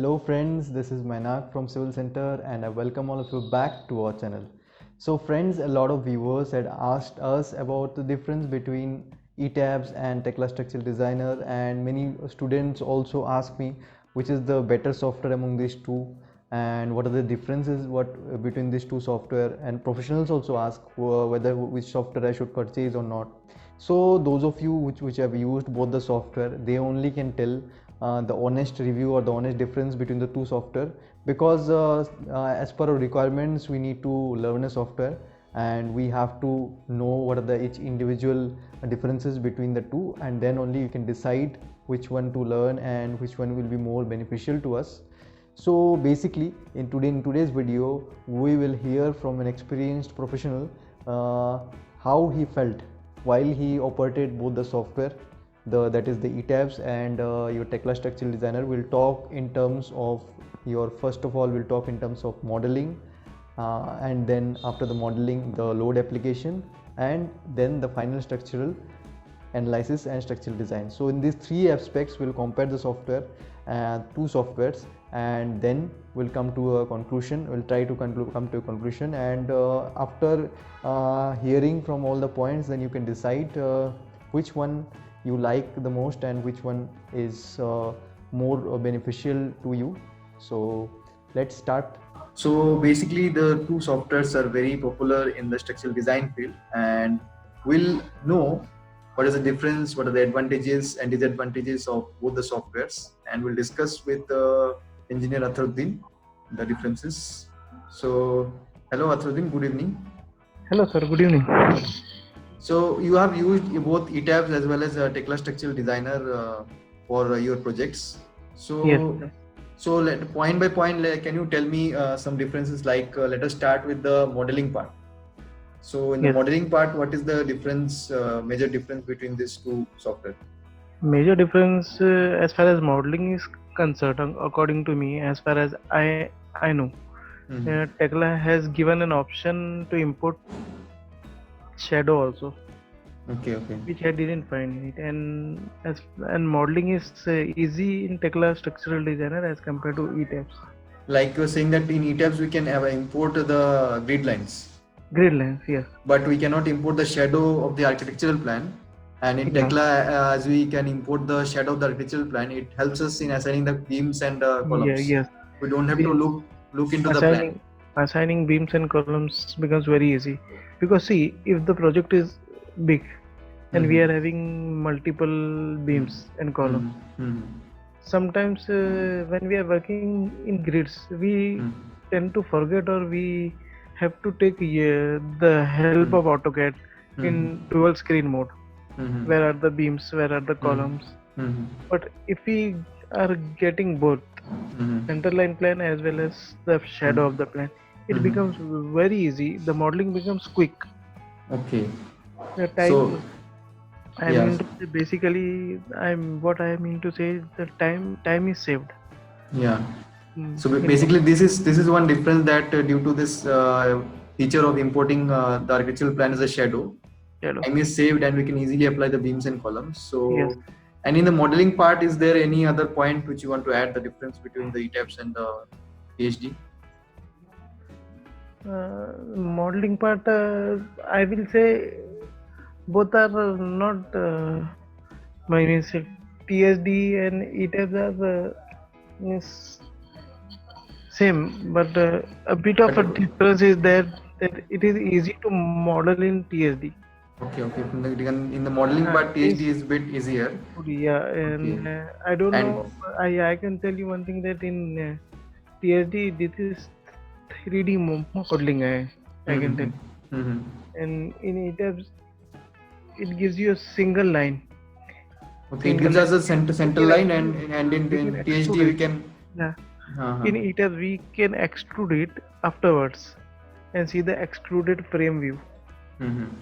Hello friends, this is Mainak from Civil Center and I welcome all of you back to our channel. So friends, a lot of viewers had asked us about the difference between ETABS and Tekla Structural Designer, and many students also ask me which is the better software among these two and what are the differences between these two software, and professionals also ask whether which software I should purchase or not. So those of you which have used both the software, they only can tell the honest review or the honest difference between the two software, because as per our requirements we need to learn a software and we have to know what are the each individual differences between the two, and then only you can decide which one to learn and which one will be more beneficial to us. So basically in today's video we will hear from an experienced professional how he felt while he operated both the software, that is the ETABS and your Tekla Structural Designer. Will talk in terms of your, first of all we'll talk in terms of modeling, and then after the modeling the load application, and then the final structural analysis and structural design. So in these three aspects we'll compare the software, two softwares, and then we'll come to a conclusion. We'll try to come to a conclusion, and after hearing from all the points, then you can decide which one you like the most and which one is more beneficial to you. So let's start. So basically the two softwares are very popular in the structural design field, and we'll know what is the difference, what are the advantages and disadvantages of both the softwares, and we'll discuss with engineer Atharuddin the differences. So hello Atharuddin, good evening. Hello sir, good evening. So you have used both ETABS as well as Tekla Structural Designer for your projects. So Yes. so point by point, can you tell me some differences? Like let us start with the modeling part. So in the Yes. modeling part, what is the difference, major difference between these two software? Major difference as far as modeling is concerned, according to me, as far as I know, Tekla has given an option to import shadow also. Okay. Which I didn't find it, and modeling is easy in Tekla Structural Designer as compared to ETABS. Like you're saying that in ETABS we can import the grid lines. Grid lines, yes. But we cannot import the shadow of the architectural plan. And in Tekla, as we can import the shadow of the architectural plan, it helps us in assigning the beams and columns. Yes. We don't have to look into the plan. Assigning beams and columns becomes very easy, because see, if the project is big and we are having multiple beams and columns, sometimes when we are working in grids, we tend to forget, or we have to take the help of AutoCAD in dual screen mode. Where are the beams, where are the columns? But if we are getting both center line plan as well as the shadow of the plan, it becomes very easy. The modeling becomes quick. Okay. The time, basically, what I mean to say is the time is saved. Yeah. So basically, this is one difference, that due to this feature of importing the architectural plan as a shadow, time is saved and we can easily apply the beams and columns. So yes. And in the modeling part, is there any other point which you want to add, the difference between the ETABS and the PhD? Modeling part, I will say both are not TSD and ETABS are same, but a bit of a difference is that it is easy to model in TSD. Okay. In the modeling part, TSD is a bit easier. Yeah, and I don't know. I can tell you one thing, that in TSD this is 3D modeling. I can tell. And in ETABS, it gives you a single line. Okay, it gives us a center line, and in TSD we can. Yeah. In ETABS we can extrude it afterwards and see the extruded frame view.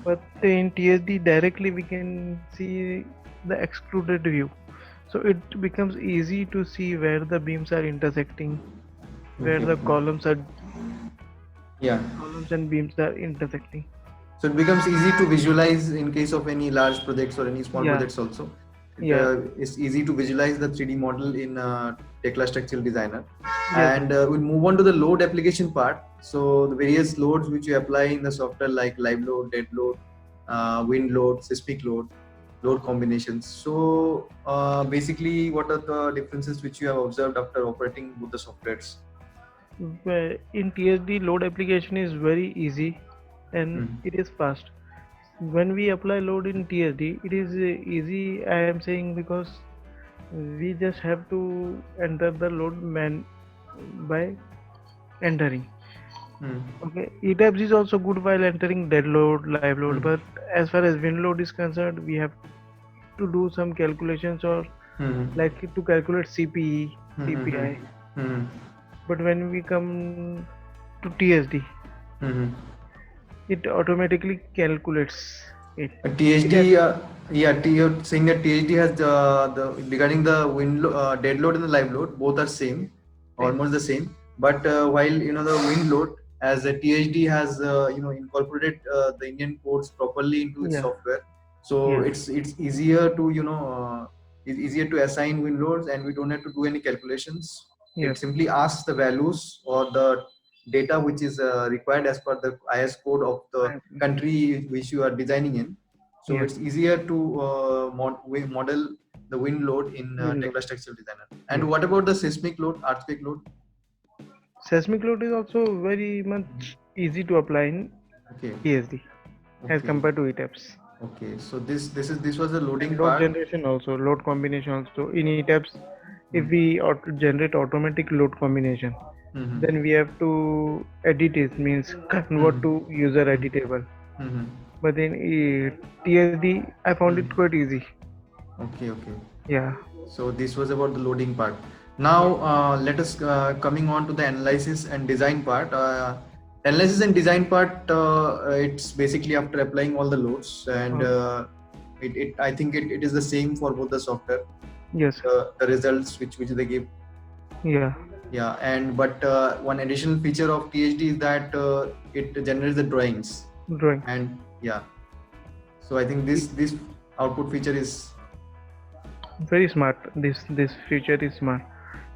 But in TSD directly we can see the extruded view, so it becomes easy to see where the beams are intersecting, where the columns are. Columns and beams are intersecting. So it becomes easy to visualize in case of any large projects or any small projects also. Yeah. It's easy to visualize the 3D model in Tekla Structural Designer. Yes. And we'll move on to the load application part. So the various loads which you apply in the software, like live load, dead load, wind load, seismic load combinations. So basically, what are the differences which you have observed after operating both the softwares? In TSD, load application is very easy and it is fast. When we apply load in TSD, it is easy. I am saying because we just have to enter the load by entering. Okay, ETABS is also good while entering dead load, live load, but as far as wind load is concerned, we have to do some calculations or like to calculate CPE, CPI. But when we come to TSD, it automatically calculates it. THD, you're saying that THD has the regarding the dead load and the live load, both are same, almost the same. But while the wind load, as a THD has incorporated the Indian codes properly into its software, so it's easier to it's easier to assign wind loads, and we don't have to do any calculations. It simply asks the values or the data which is required as per the IS code of the country which you are designing in. So it's easier to model the wind load in Tekla Structural Designer. And what about the seismic load, earthquake load? Seismic load is also very much easy to apply in TSD as compared to ETABS. Okay, so this was the loading load part. Generation also, load combination also. In ETABS, if we generate automatic load combination, then we have to edit it, means convert to user editable. But in TSD, I found it quite easy. Okay. Yeah. So this was about the loading part. Now let us coming on to the analysis and design part. Analysis and design part, it's basically after applying all the loads, and I think it is the same for both the software. Yes. The results which they give. Yeah. And but one additional feature of THD is that it generates the drawings. And so I think this output feature is very smart. This feature is smart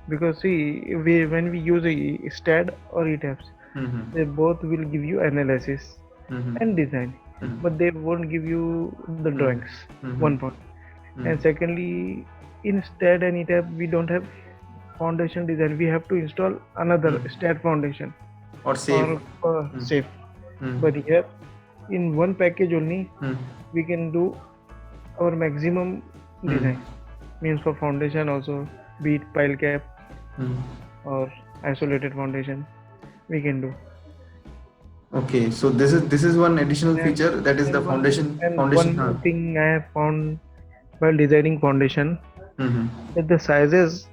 because see, when we use a STAD or ETABS, they both will give you analysis and design, but they won't give you the drawings. One point. And secondly, in STAD and ETABS, we don't have foundation design. We have to install another STAD foundation or safe. Safe. But here, in one package only, we can do our maximum design. Means for foundation also, be it pile cap or isolated foundation, we can do. Okay, so this is one additional feature, that is the foundation. One thing I have found while designing foundation, that the sizes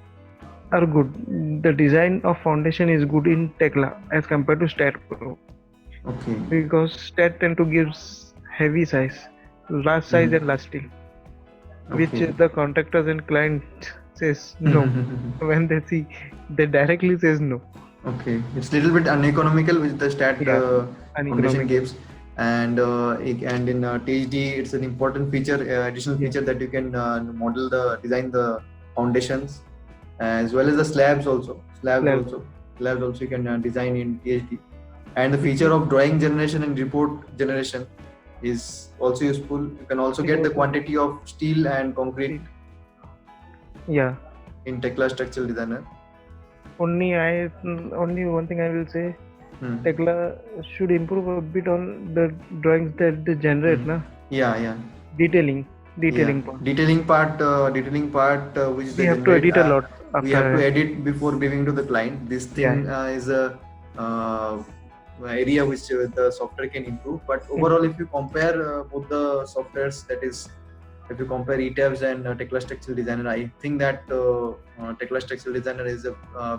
are good. The design of foundation is good in Tekla as compared to STAD Pro. Okay. Because STAD tend to give heavy size, large size and large steel, which the contractors and client says no. When they see, they directly says no. Okay, it's little bit uneconomical with the STAD foundation gives, and in THD it's an important feature, additional feature, that you can design the foundations as well as the slabs also. Slabs also you can design in THD, and the feature of drawing generation and report generation is also useful. You can also get the quantity of steel and concrete. In Tekla Structural Designer. Only one thing I will say, Tekla should improve a bit on the drawings that they generate, na? Detailing part. Detailing part, which we have to edit a lot. We have to edit before giving to the client. This thing is a area which the software can improve. But overall, if you compare both the softwares, that is, if you compare ETABS and Tekla Structural Designer, I think that Tekla Structural Designer is a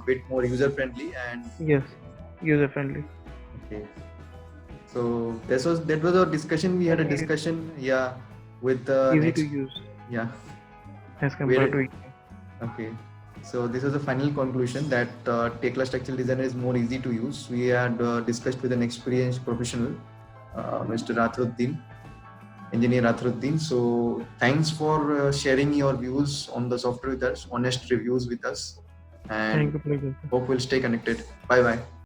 bit more user friendly and user friendly. Okay. So that was our discussion. We had a discussion, with easy to use. As compared to it. Okay. So this was the final conclusion, that Tekla Structural Designer is more easy to use. We had discussed with an experienced professional, Mr. Rathuddin. engineer Athruddin. So thanks for sharing your views on the software with us, honest reviews with us, and Thank you, Prajakta. hope we'll stay connected. Bye bye.